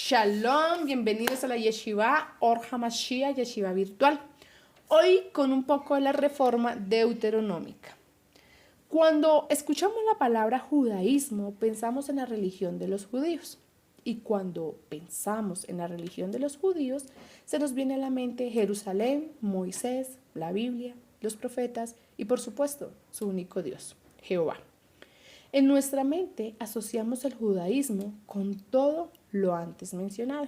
Shalom, bienvenidos a la Yeshiva Or HaMashiach, Yeshiva virtual. Hoy con un poco de la reforma deuteronómica. Cuando escuchamos la palabra judaísmo, pensamos en la religión de los judíos. Y cuando pensamos en la religión de los judíos, se nos viene a la mente Jerusalén, Moisés, la Biblia, los profetas y por supuesto su único Dios, Jehová. En nuestra mente asociamos el judaísmo con todo lo antes mencionado.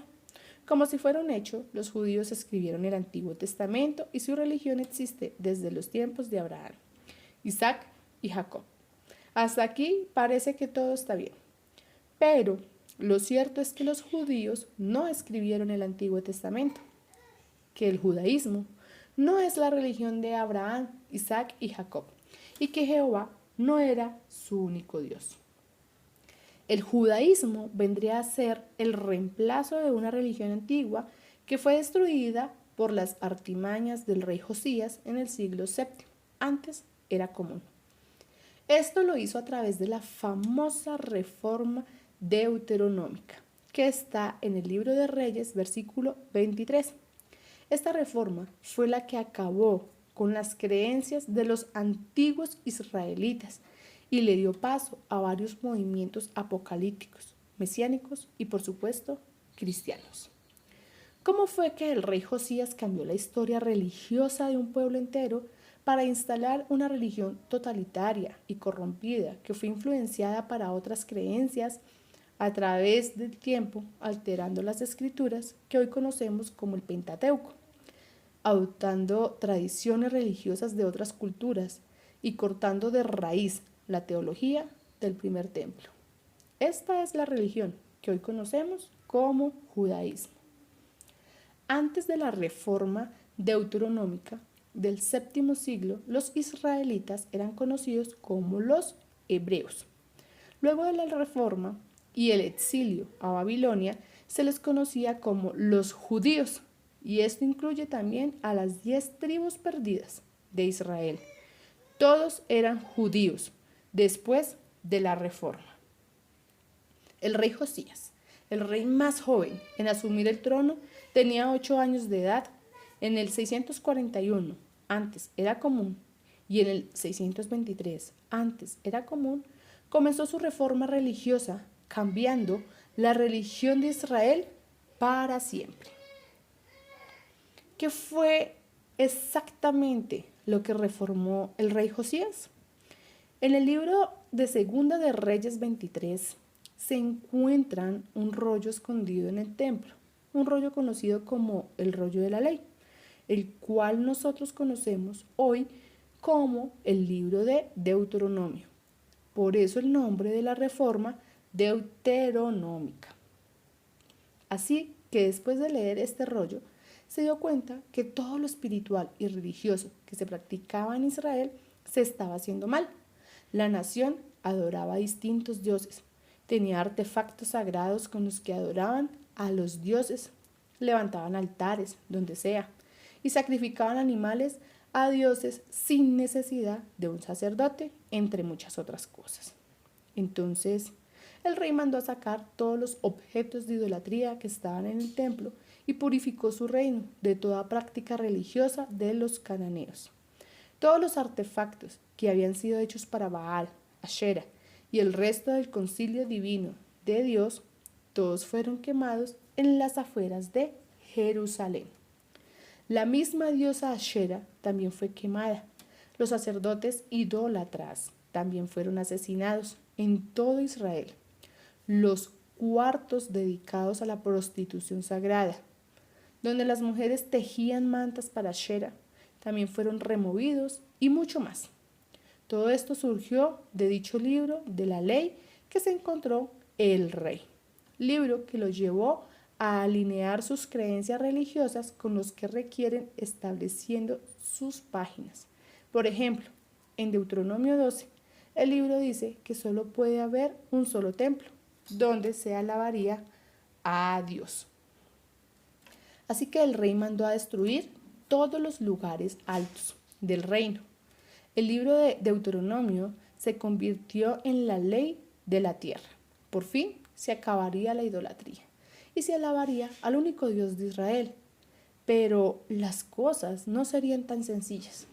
Como si fuera un hecho, los judíos escribieron el Antiguo Testamento y su religión existe desde los tiempos de Abraham, Isaac y Jacob. Hasta aquí parece que todo está bien. Pero lo cierto es que los judíos no escribieron el Antiguo Testamento, que el judaísmo no es la religión de Abraham, Isaac y Jacob, y que Jehová no era su único Dios. El judaísmo vendría a ser el reemplazo de una religión antigua que fue destruida por las artimañas del rey Josías en el siglo VII. Antes era común. Esto lo hizo a través de la famosa reforma deuteronómica, que está en el libro de Reyes, versículo 23. Esta reforma fue la que acabó con las creencias de los antiguos israelitas y le dio paso a varios movimientos apocalípticos, mesiánicos y por supuesto cristianos. ¿Cómo fue que el rey Josías cambió la historia religiosa de un pueblo entero para instalar una religión totalitaria y corrompida que fue influenciada para otras creencias a través del tiempo, alterando las escrituras que hoy conocemos como el Pentateuco, adoptando tradiciones religiosas de otras culturas y cortando de raíz la teología del primer templo? Esta es la religión que hoy conocemos como judaísmo. Antes de la reforma deuteronómica del séptimo siglo, los israelitas eran conocidos como los hebreos. Luego de la reforma y el exilio a Babilonia, se les conocía como los judíos, y esto incluye también a las 10 tribus perdidas de Israel. Todos eran judíos después de la reforma. El rey Josías, el rey más joven en asumir el trono, tenía 8 años de edad. En el 641, antes era común, y en el 623, antes era común, comenzó su reforma religiosa, cambiando la religión de Israel para siempre. ¿Qué fue exactamente lo que reformó el rey Josías? En el libro de Segunda de Reyes 23 se encuentran un rollo escondido en el templo, un rollo conocido como el rollo de la ley, el cual nosotros conocemos hoy como el libro de Deuteronomio. Por eso el nombre de la reforma deuteronómica. Así que después de leer este rollo, se dio cuenta que todo lo espiritual y religioso que se practicaba en Israel se estaba haciendo mal. La nación adoraba a distintos dioses, tenía artefactos sagrados con los que adoraban a los dioses, levantaban altares donde sea y sacrificaban animales a dioses sin necesidad de un sacerdote, entre muchas otras cosas. Entonces, el rey mandó a sacar todos los objetos de idolatría que estaban en el templo y purificó su reino de toda práctica religiosa de los cananeos. Todos los artefactos que habían sido hechos para Baal, Ashera y el resto del concilio divino de Dios, todos fueron quemados en las afueras de Jerusalén. La misma diosa Ashera también fue quemada. Los sacerdotes idólatras también fueron asesinados en todo Israel. Los cuartos dedicados a la prostitución sagrada, donde las mujeres tejían mantas para Ashera, también fueron removidos y mucho más. Todo esto surgió de dicho libro de la ley que se encontró el rey, libro que lo llevó a alinear sus creencias religiosas con los que requieren, estableciendo sus páginas. Por ejemplo, en Deuteronomio 12, el libro dice que solo puede haber un solo templo, donde se alabaría a Dios. Así que el rey mandó a destruir todos los lugares altos del reino. El libro de Deuteronomio se convirtió en la ley de la tierra. Por fin se acabaría la idolatría y se alabaría al único Dios de Israel. Pero las cosas no serían tan sencillas.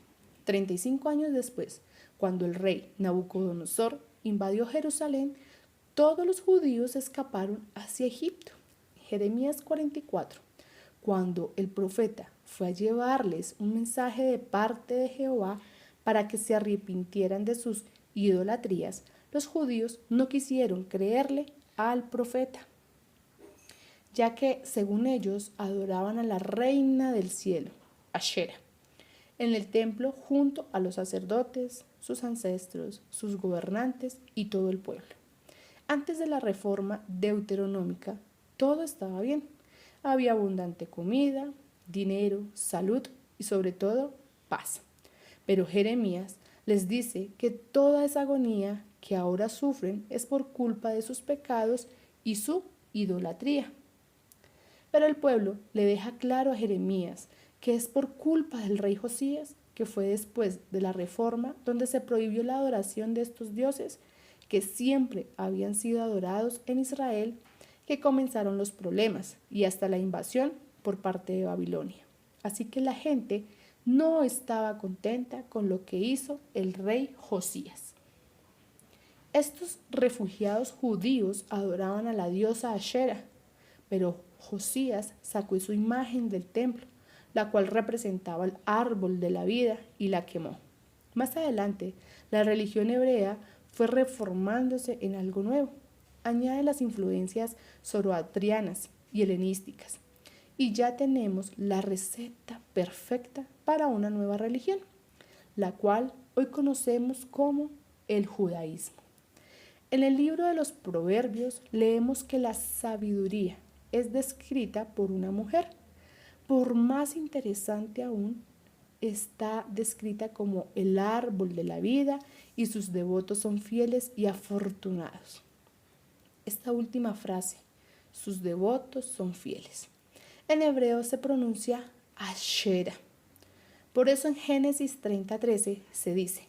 35 años después, cuando el rey Nabucodonosor invadió Jerusalén, todos los judíos escaparon hacia Egipto. Jeremías 44. Cuando el profeta fue a llevarles un mensaje de parte de Jehová para que se arrepintieran de sus idolatrías, los judíos no quisieron creerle al profeta, ya que, según ellos, adoraban a la reina del cielo, Ashera, en el templo junto a los sacerdotes, sus ancestros, sus gobernantes y todo el pueblo. Antes de la reforma deuteronómica, todo estaba bien. Había abundante comida, dinero, salud y sobre todo paz. Pero Jeremías les dice que toda esa agonía que ahora sufren es por culpa de sus pecados y su idolatría. Pero el pueblo le deja claro a Jeremías que es por culpa del rey Josías, que fue después de la reforma donde se prohibió la adoración de estos dioses que siempre habían sido adorados en Israel, que comenzaron los problemas y hasta la invasión por parte de Babilonia. Así que la gente no estaba contenta con lo que hizo el rey Josías. Estos refugiados judíos adoraban a la diosa Ashera, pero Josías sacó su imagen del templo, la cual representaba el árbol de la vida, y la quemó. Más adelante, la religión hebrea fue reformándose en algo nuevo. Añade las influencias zoroastrianas y helenísticas, y ya tenemos la receta perfecta para una nueva religión, la cual hoy conocemos como el judaísmo. En el libro de los Proverbios leemos que la sabiduría es descrita por una mujer. Por más interesante aún, está descrita como el árbol de la vida y sus devotos son fieles y afortunados. Esta última frase, sus devotos son fieles, en hebreo se pronuncia Ashera. Por eso en Génesis 30:13 se dice,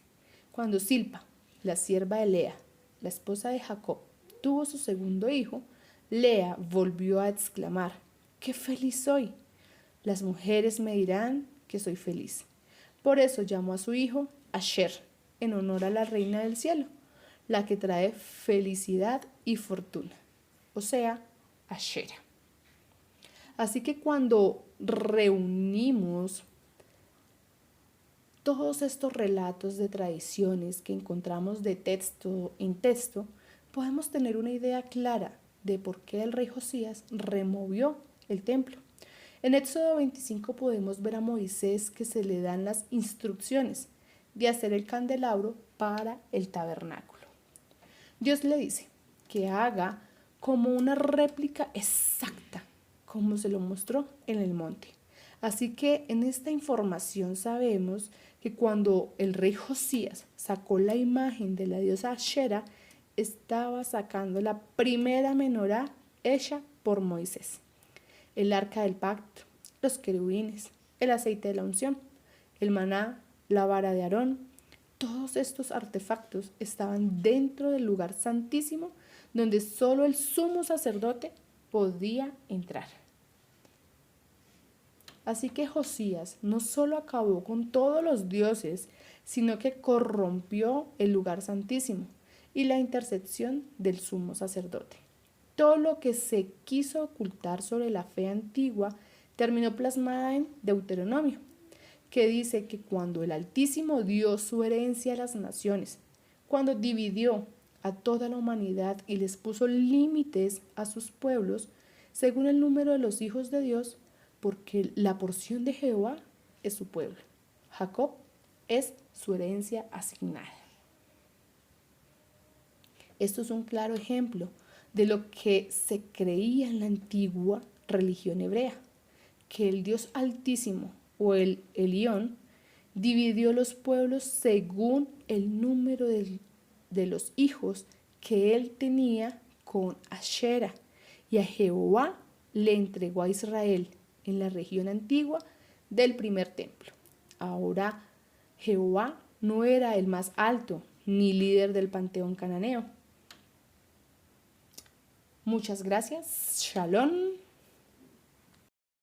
cuando Silpa, la sierva de Lea, la esposa de Jacob, tuvo su segundo hijo, Lea volvió a exclamar, ¡qué feliz soy! Las mujeres me dirán que soy feliz. Por eso llamó a su hijo Asher, en honor a la reina del cielo, la que trae felicidad y fortuna, o sea, Ashera. Así que cuando reunimos todos estos relatos de tradiciones que encontramos de texto en texto, podemos tener una idea clara de por qué el rey Josías removió el templo. En Éxodo 25 podemos ver a Moisés que se le dan las instrucciones de hacer el candelabro para el tabernáculo. Dios le dice que haga como una réplica exacta, como se lo mostró en el monte. Así que en esta información sabemos que cuando el rey Josías sacó la imagen de la diosa Ashera, estaba sacando la primera menorá hecha por Moisés. El arca del pacto, los querubines, el aceite de la unción, el maná, la vara de Aarón, todos estos artefactos estaban dentro del lugar santísimo donde solo el sumo sacerdote podía entrar. Así que Josías no solo acabó con todos los dioses, sino que corrompió el lugar santísimo y la intercesión del sumo sacerdote. Todo lo que se quiso ocultar sobre la fe antigua terminó plasmada en Deuteronomio, que dice que cuando el Altísimo dio su herencia a las naciones, cuando dividió a toda la humanidad y les puso límites a sus pueblos, según el número de los hijos de Dios, porque la porción de Jehová es su pueblo. Jacob es su herencia asignada. Esto es un claro ejemplo de lo que se creía en la antigua religión hebrea, que el Dios Altísimo o el Elión dividió los pueblos según el número de los hijos que él tenía con Ashera, y a Jehová le entregó a Israel en la región antigua del primer templo. Ahora Jehová no era el más alto ni líder del panteón cananeo. Muchas gracias. Shalom.